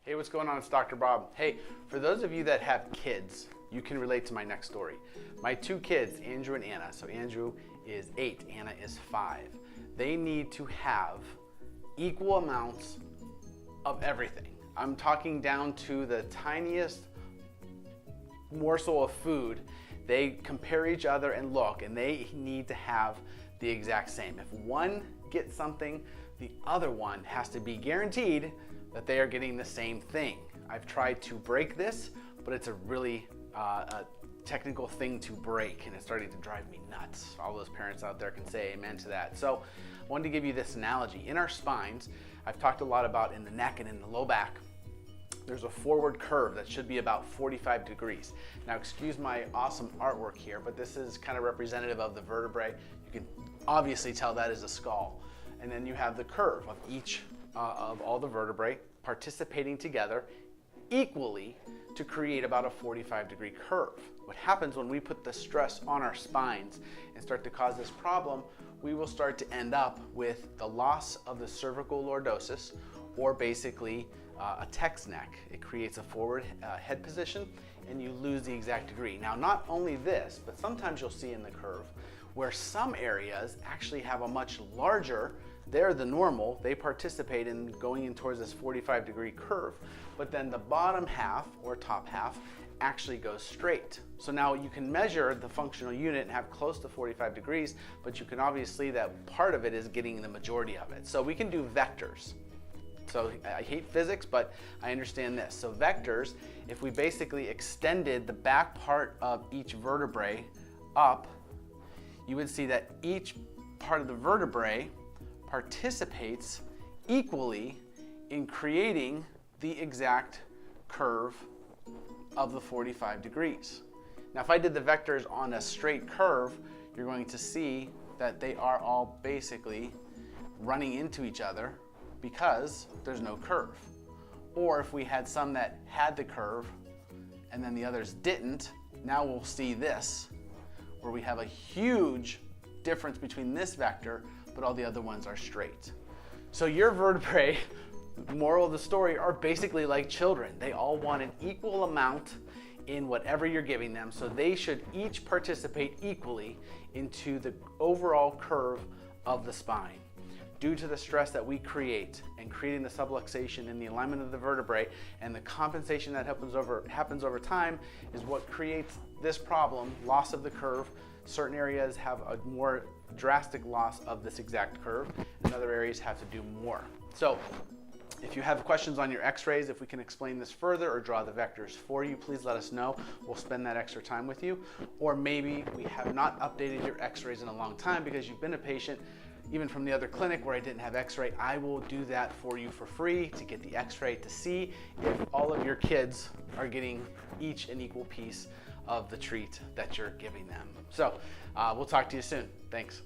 Hey, what's going on? It's Dr. Bob. Hey, for those of you that have kids, you can relate to my next story. My two kids, Andrew and Anna. So Andrew is 8, Anna is 5. They need to have equal amounts of everything. I'm talking down to the tiniest morsel of food. They compare each other and look, and they need to have the exact same. If one gets something, the other one has to be guaranteed that they are getting the same thing. I've tried to break this, but it's a really technical thing to break, and it's starting to drive me nuts. All those parents out there can say amen to that. So I wanted to give you this analogy. In our spines, I've talked a lot about in the neck and in the low back, there's a forward curve that should be about 45 degrees. Now, excuse my awesome artwork here, but this is kind of representative of the vertebrae. You can obviously tell that is a skull. And then you have the curve of each of all the vertebrae participating together equally to create about a 45-degree curve. What happens when we put the stress on our spines and start to cause this problem, we will start to end up with the loss of the cervical lordosis, or basically a text neck. It creates a forward head position and you lose the exact degree. Now, not only this, but sometimes you'll see in the curve where some areas actually have a much larger, they're the normal, they participate in going in towards this 45-degree curve, but then the bottom half or top half actually goes straight. So now you can measure the functional unit and have close to 45 degrees, but you can obviously, that part of it is getting the majority of it. So we can do vectors. So I hate physics, but I understand this. So vectors, if we basically extended the back part of each vertebrae up, you would see that each part of the vertebrae participates equally in creating the exact curve of the 45 degrees. Now, if I did the vectors on a straight curve, you're going to see that they are all basically running into each other because there's no curve. Or if we had some that had the curve and then the others didn't, now we'll see this, where we have a huge difference between this vector, but all the other ones are straight. So your vertebrae, moral of the story, are basically like children. They all want an equal amount in whatever you're giving them, so they should each participate equally into the overall curve of the spine. Due to the stress that we create and creating the subluxation and the alignment of the vertebrae and the compensation that happens over time is what creates this problem, loss of the curve. Certain areas have a more drastic loss of this exact curve, and other areas have to do more. So if you have questions on your x-rays, if we can explain this further or draw the vectors for you, please let us know. We'll spend that extra time with you. Or maybe we have not updated your x-rays in a long time because you've been a patient even from the other clinic where I didn't have x-ray. I will do that for you for free to get the x-ray to see if all of your kids are getting each an equal piece of the treat that you're giving them. So we'll talk to you soon. Thanks.